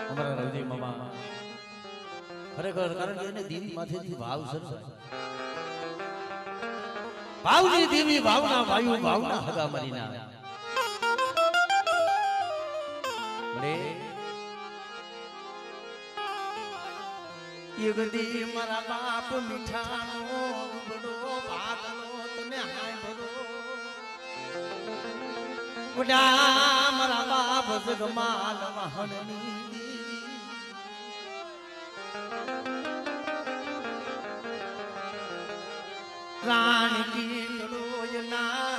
અમારા રવજી મામા ખરેખર કારણ કે એને દેવી માથેથી ભાવ છે ભાવની દેવી ભાવના વાયુ ભાવના હગા મરીના મને યુગદી મારા બાપ મીઠાનો બડો ભાગનો તમે હાય ભરો ઉડા મારા બાપ જગમાલ વાહનની રાણ કી લોયના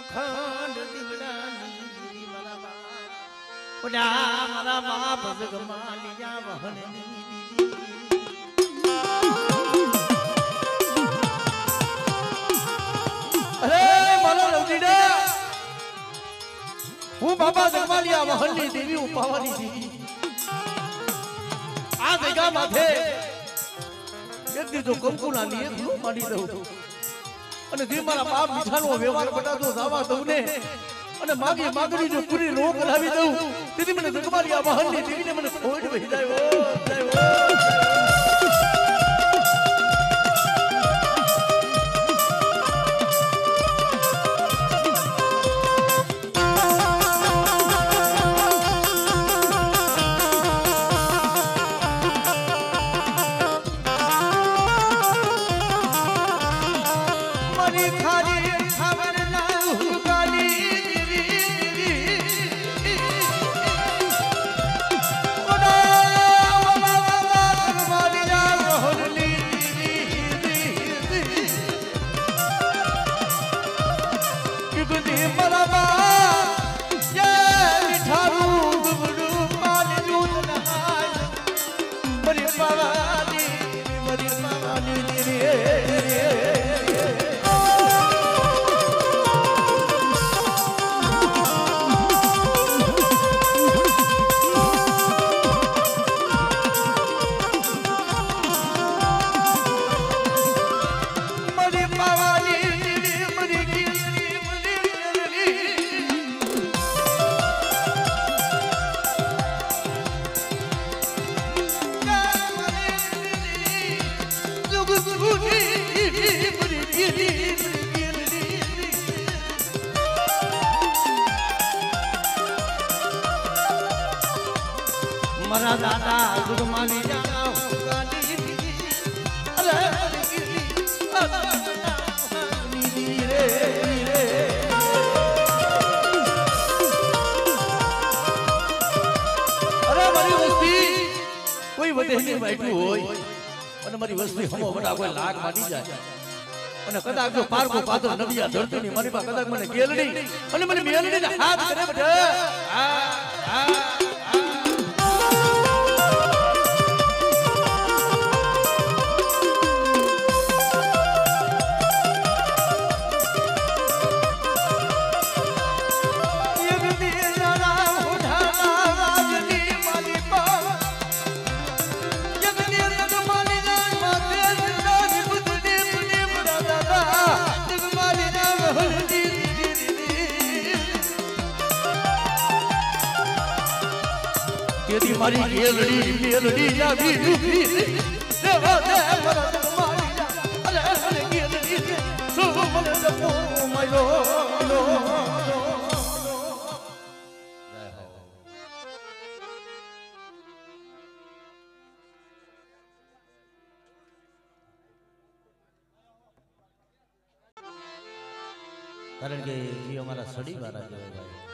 અખંડ દીવડાની મારા બાપ ઉડા મારા બાપ જગમાલિયા વાહનની હું બાબા જગમાલિયા વહનની દેવી ઉપાવાની દેવી આ જગ્યા માથે એક દીધો કંકુના લીએ ધૂળ મારી દઉં અને જે મારા બાપ મીઠાનો વ્યવહાર બટાતો જવા દઉં ને અને માગી માગણી જો પૂરી નો કરાવી દઉં તેથી મને જગમાલિયા વહનની દેવીને મને ખોટ વહી જાય મારા દાદા જગમાલિયા અરે મારી વસ્તી કોઈ વધે બેઠું હોય અને મારી વસ્તી હમો વડા કોઈ લાગ માની જાય અને કદાચ જો પારકો પાદર નબિયા ધરતીની મારી પાસે કદાચ મને ગેલડી અને મને મેલડીને હાથ કરે બેટા तेरी मारी गेलड़ी मेलड़ी जावी डूबी देवा दे मरा जगमालिया अरे अरे गेलड़ी सो मन जपो मयो लो जय हो कारण के ये हमारा सड़ी वाला जो है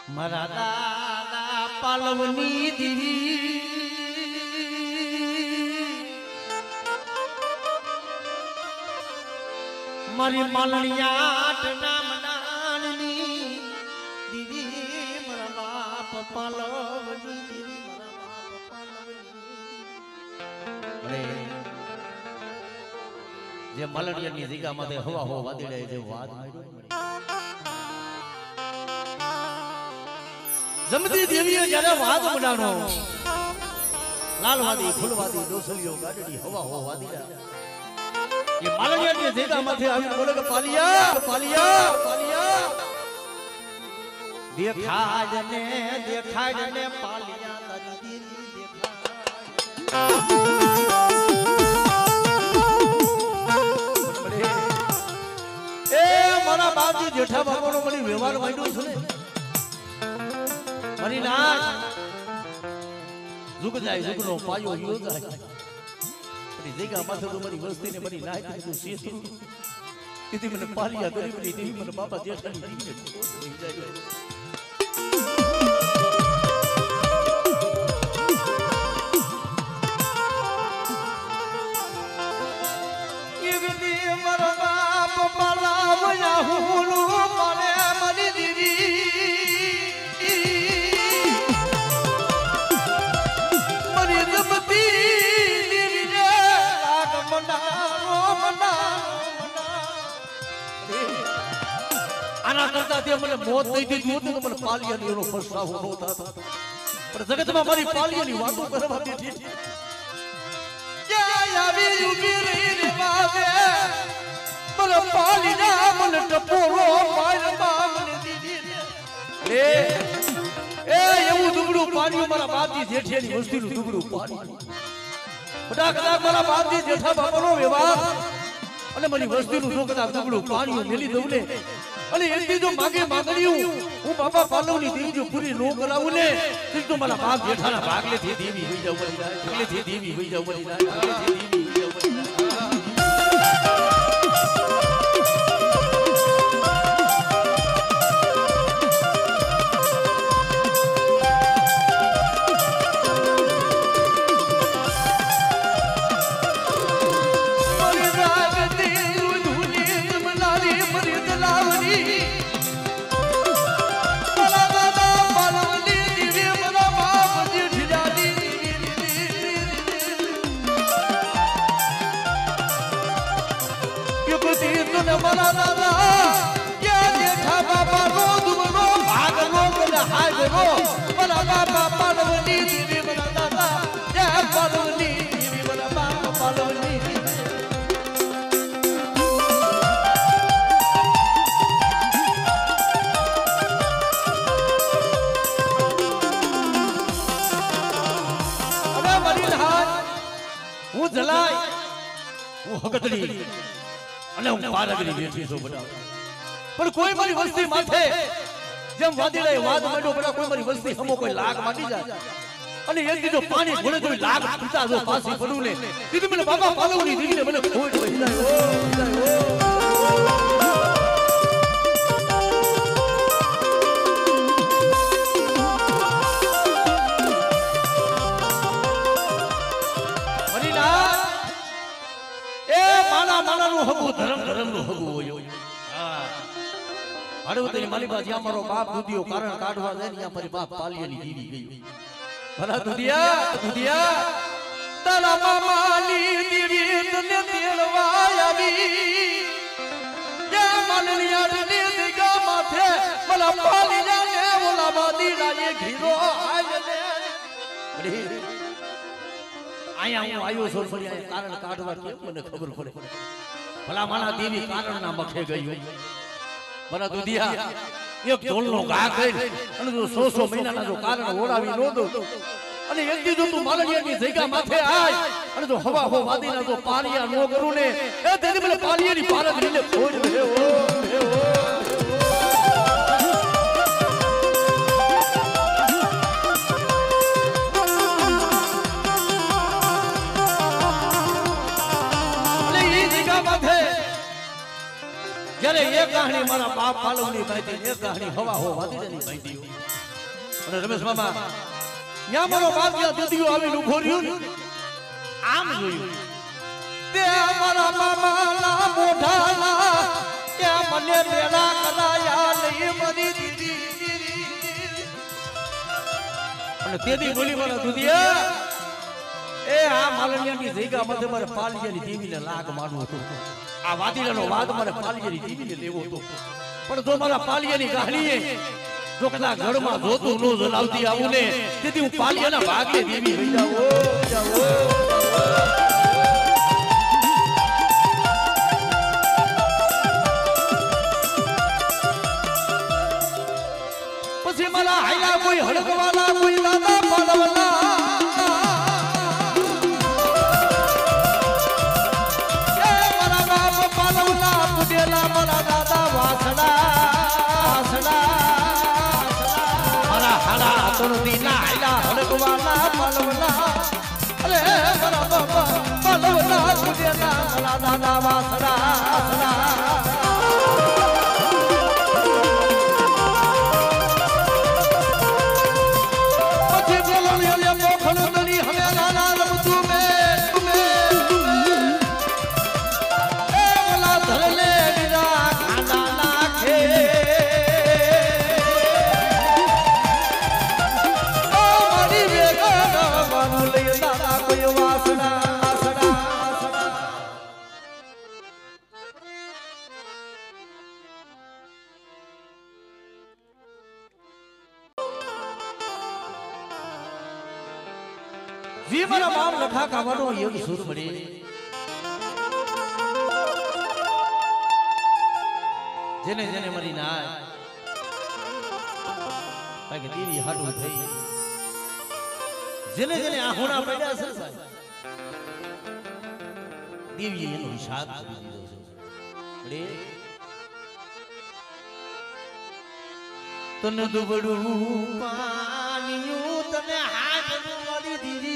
મારા દાદા પાલવની દેવી મારી માલણિયાટ નામ નાનની દેવી મારા બાપ પાલવની દેવી મારા બાપ પાલવની જે માલણિયાની જગ્યામાં હવા હો વાદળે જે વાત માંડ્યો જમતી દેવીએ જ્યારે વાદ બનાનો લાલવાદી ફૂલવાદી ડોસલીઓ ગાડડી હવા હો વાદીડા એ માલણિયાની જગ્યામાંથી આવી બોલે કે પાલિયા પાલિયા પાલિયા દેખાડ ને પાલિયા તારી દેવી દેખાડ એ મારા બાપજી જેઠા બાપાનો મને વ્યવહાર માંડ્યો છે ને મારી નાથ ઝુક જાય ઝુકનો પાયો યો જાય મારી જગ્યા માથે તો મારી વસ્તીને મારી નાથ તું શેષ કીધી મને પાલિયા કરી મને દેવી મને બાપા જેઠાની દીકરી હોઈ જાય આના કરતા તે મને મોત દઈ દીધી હોત તો મને પાલિયાની એનો પસ્તાવો ન થતો પણ જગતમાં મારી પાલિયાની વાતો કરવા દીધી ક્યાં આવી ઉભી રહી રે બાબે મને પાલિયા મને ટપોરો માર મને દીધી રે એ એવું દુબળું પાડ્યું મારા બાપજી જેઠિયાની વસ્તીનું દુબળું પાડ્યું કદાચ મારા બાપજી જેઠા બાપાનો વ્યવહાર અને મારી વસ્તીનું જો કદાચ દુબળું પાડ્યું મેલી દઉં ને અને એથી જો માગે માંગણીયું હું બાપા પાલવની દેવી જો પૂરી નો કરાવું ને તો મારા બાપ જેઠાના ભાગલેથી દેવી હોઈ જાવ મરી જાય ભાગલેથી દેવી હોઈ જાવ મરી જાય ભાગલેથી દેવી હોઈ જાવ મરી હું જલાય હું હગતડી અને હું પારગડી બેઠી છું બડા પણ કોઈ મારી વસ્તી માથે જેમ વાદીલાએ વાદ માંડ્યો બડા કોઈ મારી વસ્તી હમો કોઈ લાગ માંડી જાય અને એક દીધો પાણી ઘોડે જોઈ લાગ પીતા જો પાછી પડું ને દીદી મને બાબા પાલવની દીદીને મને ખોટ વહી જાય હળવદની માલિકા જ્યાં મારો બાપ દુધિયો કારણ કાઢવા જાય ત્યાં મારી બાપ પાલિયાની દીવી ગઈ ભલા દુધિયા તારા મામાની દીવી તને તેડવા આવી જ્યાં માનલિયાની દીગા માથે ભલા પાલિયાને ઓલા બાદીડાએ ઘીરો આયને આયા હું આયો છો ફરી કારણ કાઢવા કેમ મને ખબર પડે ભલા માણા દેવી કારણના મખે ગઈ બરા દુધિયા એક ઢોલનો ઘા કરી અને જો 100 મહિનાના જો કારણ ઓડાવી નો દો અને એક દી જો તું માલડિયાની જગ્યા માથે આય અને જો હવા હો વાદીના જો પારિયા નો કરું ને એ તેની મને પારિયાની પારદ લીલે ખોજ હે ઓ જ્યારે એક કહાણી મારા બાપ પાલવની બાંધી એક કહાણી હવા હો વાદીની બાંધી અને રમેશ મામા ન્યા મારો બાપ જ્યાં દુધિયો આવીને ઉભો રહ્યો આમ જોયું તે મારા મામાના મોઢાના કે મને મેળા કરાયા નહીં મરી દીદી અને તેદી બોલી મારા દુધિયા એ આ માલણિયાની જગ્યા મધ્ય મારે પાલિયાની દેવીને લાગ માનવું હતું આ વાદીલાનો વાદ મારે પાલિયાની દીવીને લેવો હતો પણ જો મારા પાલિયાની કહાણીએ જો કદાચ ઘરમાં જોતું નો જલાવતી આવું ને તેથી હું પાલિયાના ભાગે દેવી હોઈ જાવ મારા હાયા કોઈ હડકવાલા કોઈ દાદા પાલવલા એ મારા બાપ પાલવલા પુડેલા મારા દાદા વાસડા મારા હાડા તોડી ના હાયા હડકવાલા પાલવલા અરે મારા બાપ પાલવલા પુડેલા મારા દાદા વાસડા જી મારા બાપ લખા કાવાનો યોગ સુર મળે જેને જેને મરી ના કે દેવી હાટું થઈ જેને જેને આહોણા પડ્યા છે દેવીએ એનો હિસાબ કરી દીધો છે તને દુબડું પાણીયું તને હાથ મળી દીધી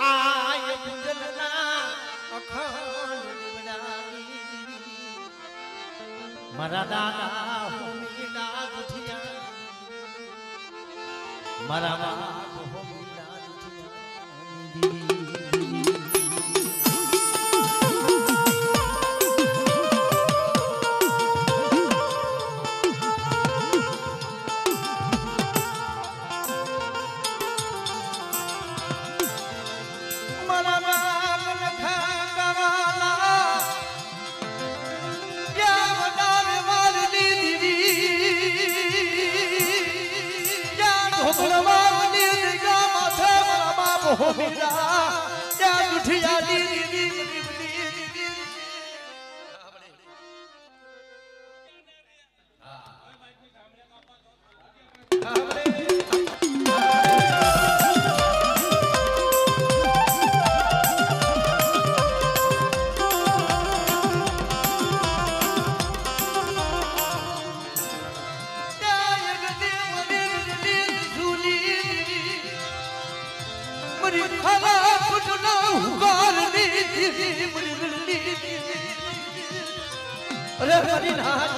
આય ગુંજલના અખંડ બનાવી મારા દાદા હોમીના દુઠિયા મારા બાપ હોમીના દુઠિયા हो मेरा क्या दुठिया दी अरे हरी नाथ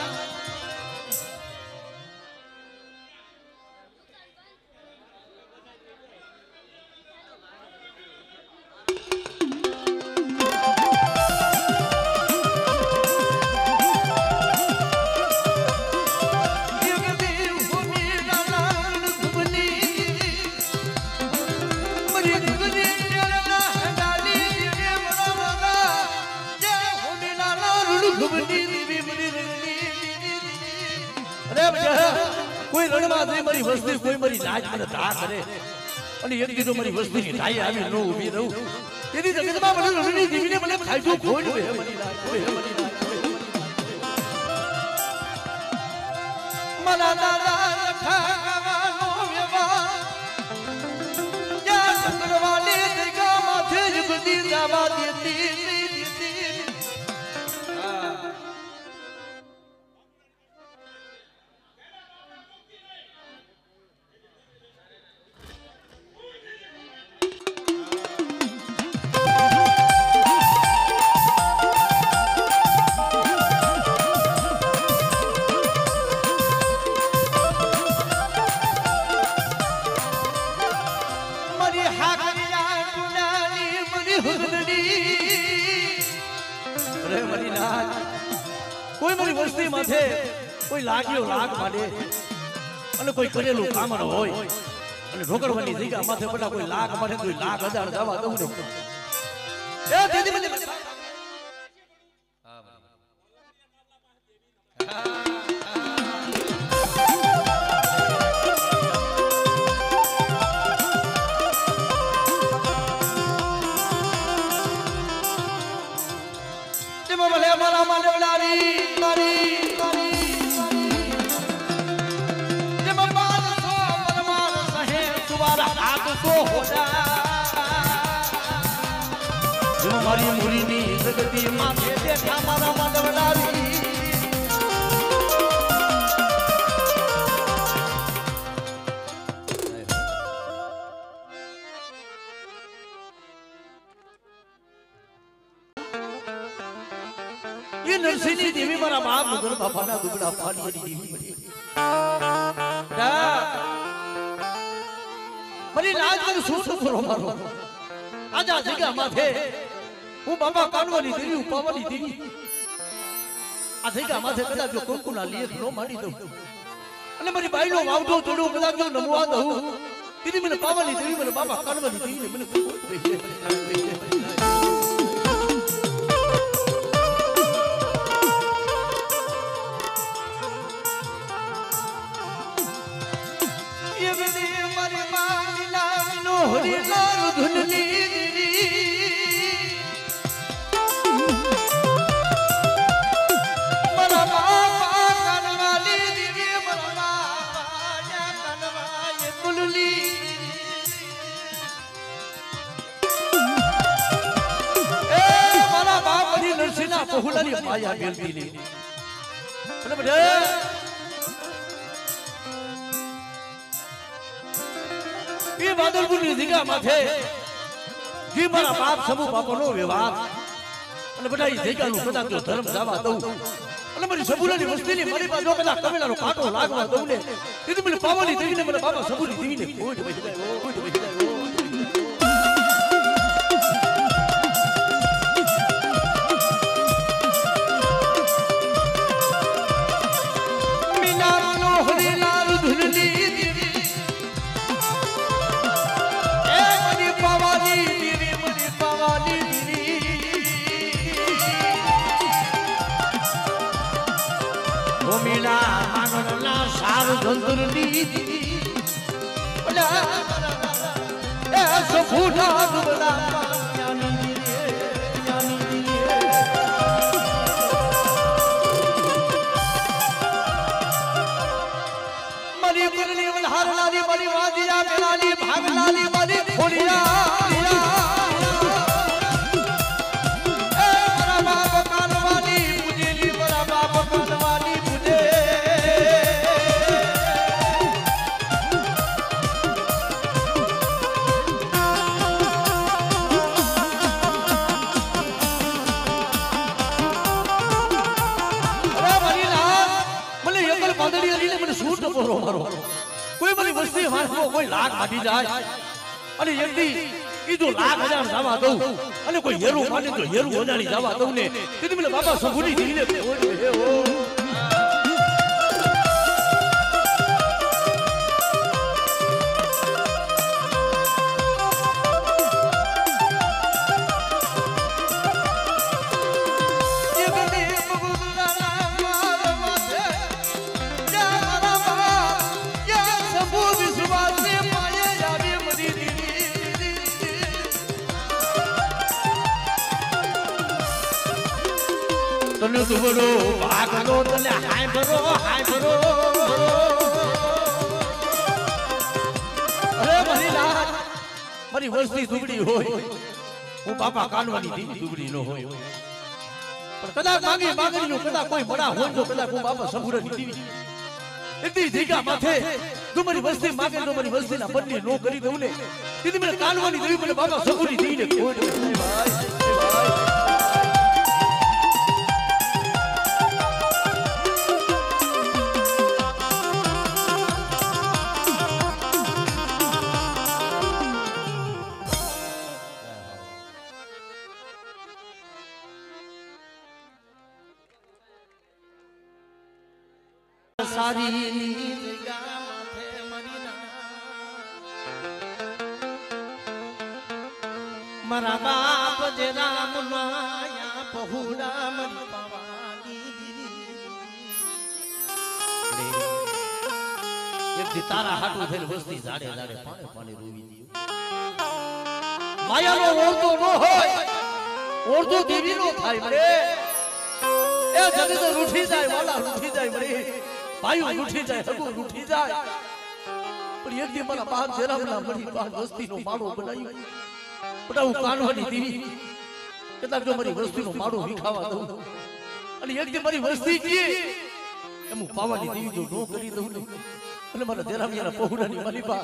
कोई रणमा नहीं मरी वस्ती कोई मरी नाच मन धा करे અને એક દીધો મારી વસ્તીની ધાઈ આવી નો ઊભી રહું તેની જગતમાં મને રણની દેવીને મને ખાઈજો ખોડ હે મરી નાચ મલા દાદા લખાવાનો વ્યવહાર યા ચક્રવાલી દરગાહ માથે જુગતી જાવા દેતી कोई मारी वस्ती माथे कोई लाग्यो लाग माडे અને કોઈ કરેલું કામર હોય અને ઢોકળવાની જગ્યા માથે પડા કોઈ લાખ માથે કોઈ લાખ હજાર જવા દઉં ને એ દીદી મને ભલે મારા માનવલારી મારી જે મરમાન સો મરમાન સહે સુવારા હાથ સો હોડા જો મારી મુરીની જગતી માથે બેઠા મારા માનવલારી ये नरसिंह देवी मारा बाप मुगल बापाना दुबड़ा फाड़ी देवी मरी मरी राज कर सूट करो मारो आजा जगह माथे હું બાબા કાનવાની દેવી ઉપાવાની દેવી આ જગહ માથે કદાચ જો કંકુના લેખ નો માડી દઉં અને મારી બાઈનો વાવડો તોડો કદાચ જો નમવા દઉં દીદી મને પાવાની દેવી મને બાબા કાનવાની દેવી મને हरी लाल धुनली मरा बाबा कनवाली दीदी मरा बाबा कनवाली कुलली ए मरा बाप हरी नरसिंहा बहुलानी माया बेलती बड़े ये बादलपुर ની જગ્યા માથે જી મારા બાપ સમૂહ બાપનો વ્યવહાર અને બધા એ જગ્યાનું કદાચ જો ધર્મ જાવા દઉં અને મારી સબુલાની વસ્તીની મારી પાસે કદાચ કમેલાનો કાંટો લાગવા દઉં ને તેથી મને પાવાની દેવીને મને બાબા સબુની દેવીને કોઈ બેસી જાય કોઈ બેસી જાય મીનાનો હરીલાલ ધુનલી मीना मानवना सारू जंतुरनी ए सफूटा दुबला मरी मुरली वलहार लाली मरी वादिया बेलाली भाग लाली मरी खोलिया कोई बड़ी वस्ती हमारे कोई लाख माटी जाए अरे यदि ईदो लाख हजार जावा दो अने कोई हेरू माने तो हेरू होजानी जावा दो ने तेदी મને બાબા સભુની દીને હે ઓ तने दुबड़ो भागलो तने हाय भरो अरे मारी लाज मारी वस्ती दुबड़ी होय હું બાપા કાનવાની દેવી दुबड़ी નો હોય પણ કદાચ માંગી માંગણીનો કદાચ કોઈ બડા હોય તો કદાચ હું બાપા સબુરની દેવી એટલી જગ્યા માથે તમારી વસ્તી માંગે તો મારી વસ્તીના બંને નો કરી દઉં ને દીદી મને કાનવાની દેવી મને બાપા સબુની દેવીને કોઈ ભાઈ सारी मरा बाप जे राम माया बहुड़ा मरी पावानी एक दी तारा हाटू थेल वस्ती जाड़े जाड़े पाने पाने रोवी दियो माया नो ओरतो नो होय ओरतो देवी नो थाय मरे એ જગત રૂઠી જાય વાલા રૂઠી જાય મરી ભાઈઓ રૂઠી જાય હગુ રૂઠી જાય પણ એક દી મારા બાપ જેરામના મરી બાર વસ્તીનો માળો બનાવ્યો પણ હું કાનવાની દીવી કદાચ જો મારી વસ્તીનો માળો વિખાવા દઉં અને એક દી મારી વસ્તી કીએ એમ હું પાવાની દીવી જો નો કરી દઉં ને અને મારા જેરામિયાના પહોળાની માલિપા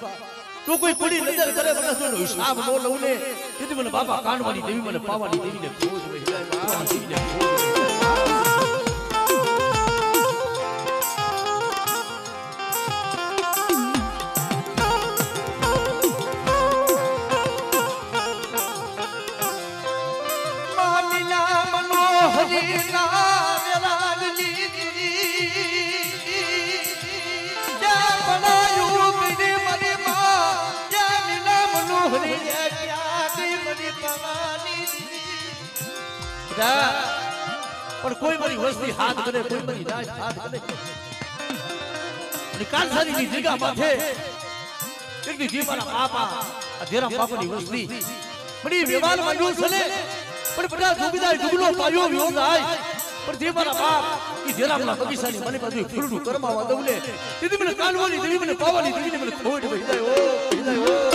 તો કોઈ પડી નજર કરે મને શું હિસાબ નો લઉં ને તેથી મને બાપા કાનવાની દેવી મને પાવાની દેવીને ખોજ વહી પાવાની દેવીને પણ કોઈ મારી વસ્તી હાથ કરે કોઈ મારી નાશ હાથ કરે અને કાલસારીની જગ્યા માથે એકદી જી મારા બાપા આ જેરામ બાપાની વસ્તી બડી વ્યવહાર માંગ્યો છે ને પણ બધા સુબીદાર જુગલો પાયો વ્યો જાય પણ જે મારા બાપ ઈ જેરામના બગીચાની મને બાજુ ફૂલડું કરમાવા દઉં ને તેથી મને કાનવાની દેવી મને પાવાની દેવી મને ખોડ વહી જાય ઓ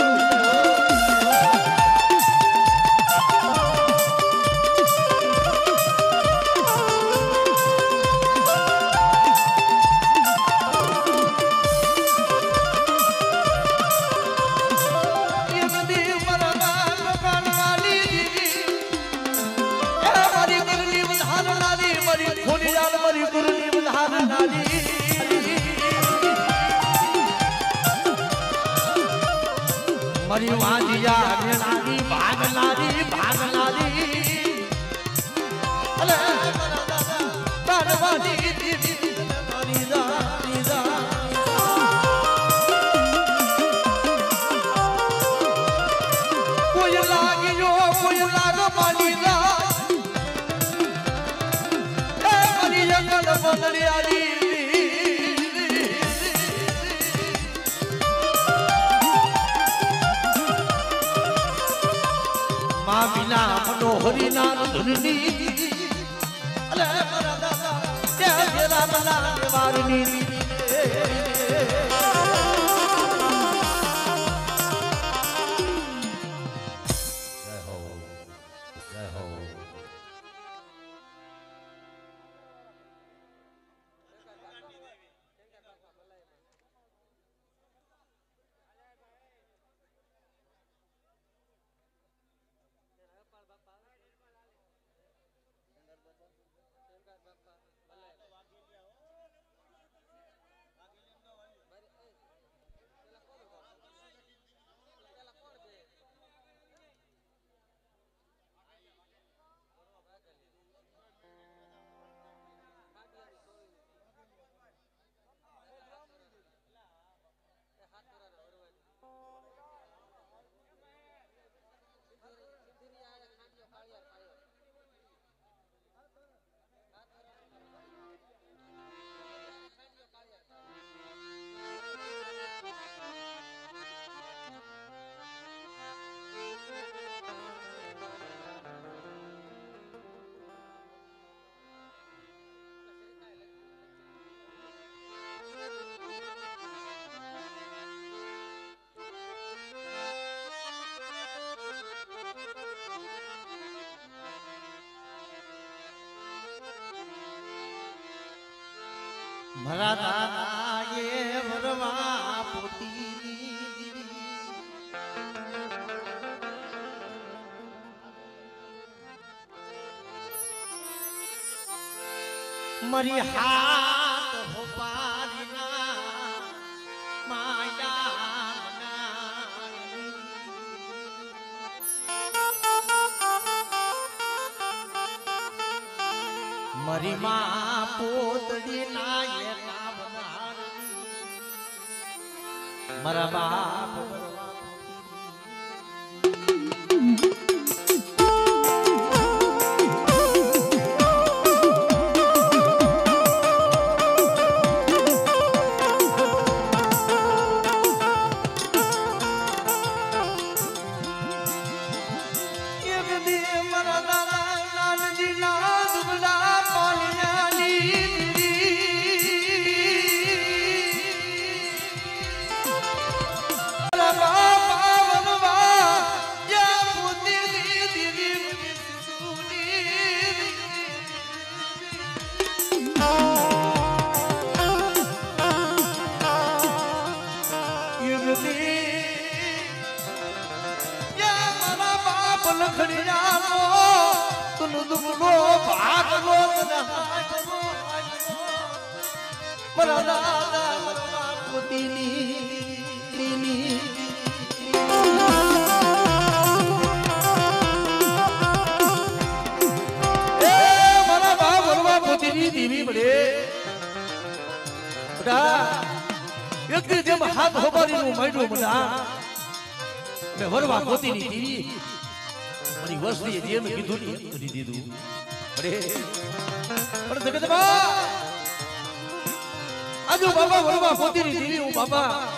मरी वाजिया नारी भागनारी अले बारवादी मरी दारी कोई लाग माली दा ए मरी जंगल बदली आली बिना मनोहरी नाम धुनी अले मरा दादा क्या जेला मना वारनी मरा दादा ये वरवा पोती मरी हाथ हो पारिना माया मरी मां पोतड़ी नाये मरा बाप एक दी मरा दादा नान जी ना दुबला पालिया નો તુન દુબનો ભાગલો મરા દાદા પોતીની દેવી મળે બધા વ્યક્તિ જેમ હાથ હોબારીનું માંડ્યું બધા મે વરવા પોતીની દેવી મારી વસ્તીએ જેમ કીધું ને એમ કરી દીધું અરે પણ જગતમાં આજુ બાબા વરવા પોતીની દેવી હું બાબા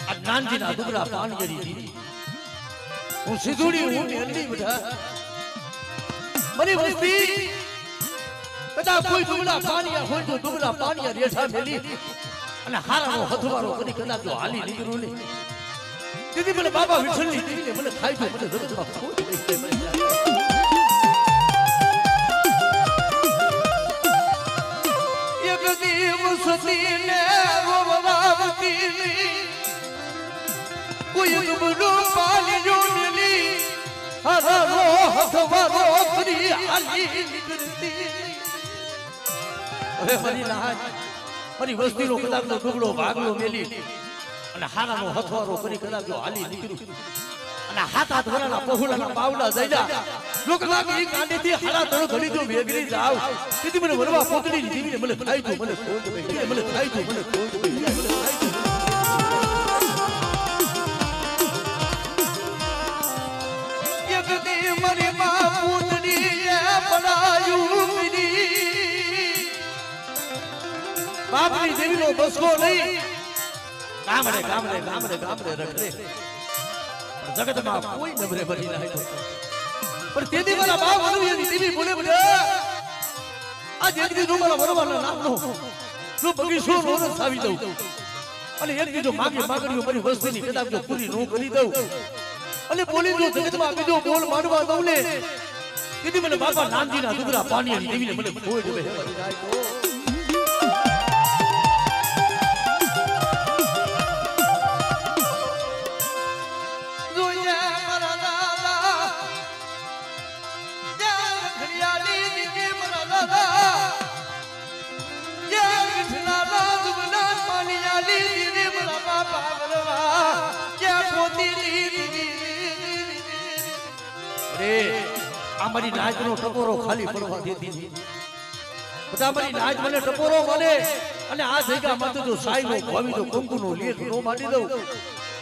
આ નાનજીના દુબરા પાનગરી દેવી હું સિધુડી હું નેરડી બધા મારી વસ્તી કદા કોઈ દુબળા પાણીયા હોય તો દુબળા પાણીયા રેઠા મેલી અને હારાનો હથવારો કરી કદાચ જો હાલી નીકળું ને દીદી મને બાબા વિઠ્ઠલની દીવીને મને ખાઈ જો મને જગતમાં ખોટ લઈ જાય એક દિવસ સતીને રોવરાવતીની કોઈ દુબળો પાણીયો મેલી હારાનો હથવારો કરી હાલી નીકળતી મારી નાજ મારી વસ્તીનો કદાચનો ડુબળો ભાગલો મેલી અને હારાનો હથવારો કરી કદાચ જો હાલી નીકળ્યું અને હાથ હાથ વરાના પહોળાના બાવડા જઈલા લોકનાક ઈ કાંડીથી હારા તળ ઘડી જો વેગરી જાવ તેથી મને વરવા પોતડી દીવીને મને ખાઈ જો મને ખોટ બેઠી મને ખાઈ જો મને ખોટ બેઠી મને ખાઈ જો એક દી મારી માં પૂતડીએ પડાયું બાપની દેવીનો બસકો નહીં ગામડે ગામડે ગામડે ગામડે રખડે જગતમાં કોઈ નબરે બની ના પણ તેથી મારા બાપ વરવિયાની દેવી બોલે બોલે આ જેથી જો મારા વરવાના નામનો જો બગીચો રોજ સાવી દઉં અને એક બીજો માગી માગણીઓ મારી વસ્તીની કદાચ જો પૂરી ન કરી દઉં અને બોલી જો જગતમાં બીજો બોલ માંડવા દઉં ને તેથી મને બાપા નાનજીના દુબરા પાણીની દેવીને મને ખોઈ દેવે હે જાય તો મારી નાચનો ટપોરો ખાલી પડવા દેતી બધા મારી નાચ મને ટપોરો મળે અને આ જગ્યામાં તો સાઈનો ભાવી જો કંકુનો લેખ નો માંડી દઉં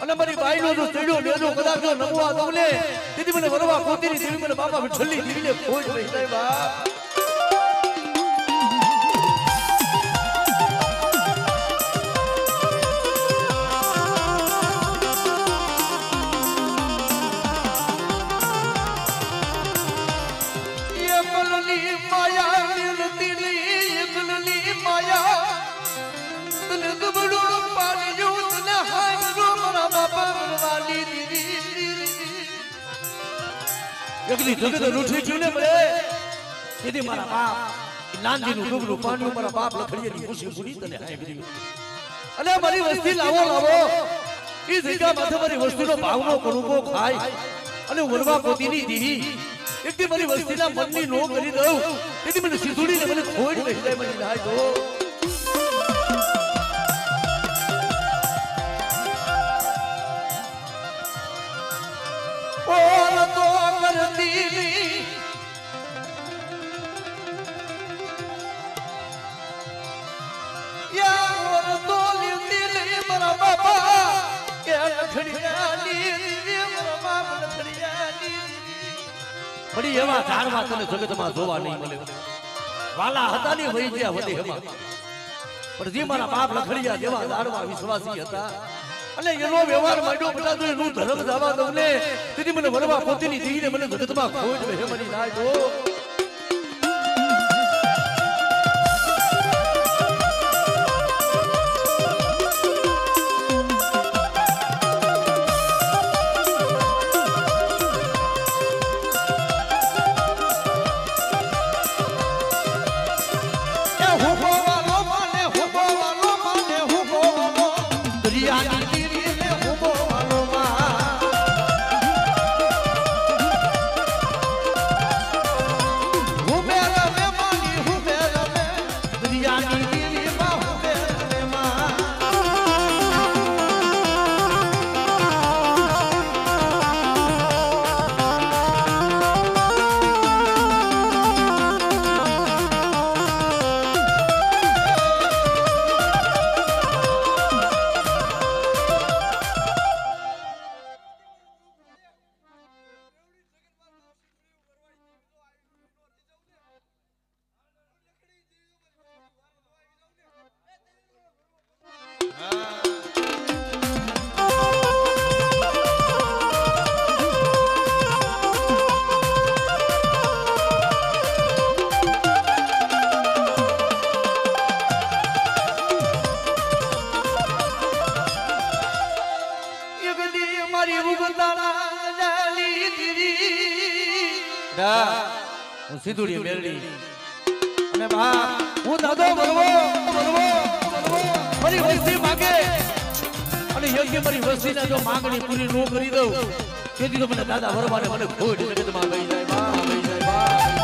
અને મારી બાઈનો જો ચડ્યો લેજો કદાચ જો નમવા દઉં ને તેથી મને વરવા પોતીની દેવી મને બાપા વિઠ્ઠલની દેવીને ખોજ લઈ જાય બાપ એકલી જગત રૂઠી છું ને મળે તેથી મારા બાપ નાનજીનું ડુબરું પાણી મારા બાપ લખડીએની ખુશી પૂરી તને હાય કરી અને મારી વસ્તી લાવો લાવો એ જગ્યા માથે મારી વસ્તીનો ભાવનો કરુકો ખાય અને વરવા પોતીની દેવી એકથી મારી વસ્તીના મનની નો કરી દઉં તેથી મને સિધુડીને મને ખોઈ બેસી જાય મને હાય જો બડી એવા ઝાડવા તને જગતમાં જોવા નહીં મળે વાલા હતા ને વહી ગયા વધે એમાં પણ જે મારા બાપ લખડિયા જેવા ઝાડવા વિશ્વાસી હતા અને એનો વ્યવહાર માંડ્યો બધા તો એનું ધર્મ જવા દઉં ને તેથી મને વરવા પોતીની દેવીને મને જગતમાં ખોજ હે મની ના જો હું સિંધુડી મેલડી અને બા હું દાદો બનવો મારી વસ્તી માંગે અને યોગ્ય મારી વસ્તીના જો માંગણી પૂરી ન કરી દઉં તેથી તો મને દાદા વરવાને મને ખોટ જગતમાં ગઈ જાય બા ગઈ જાય બા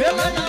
Well,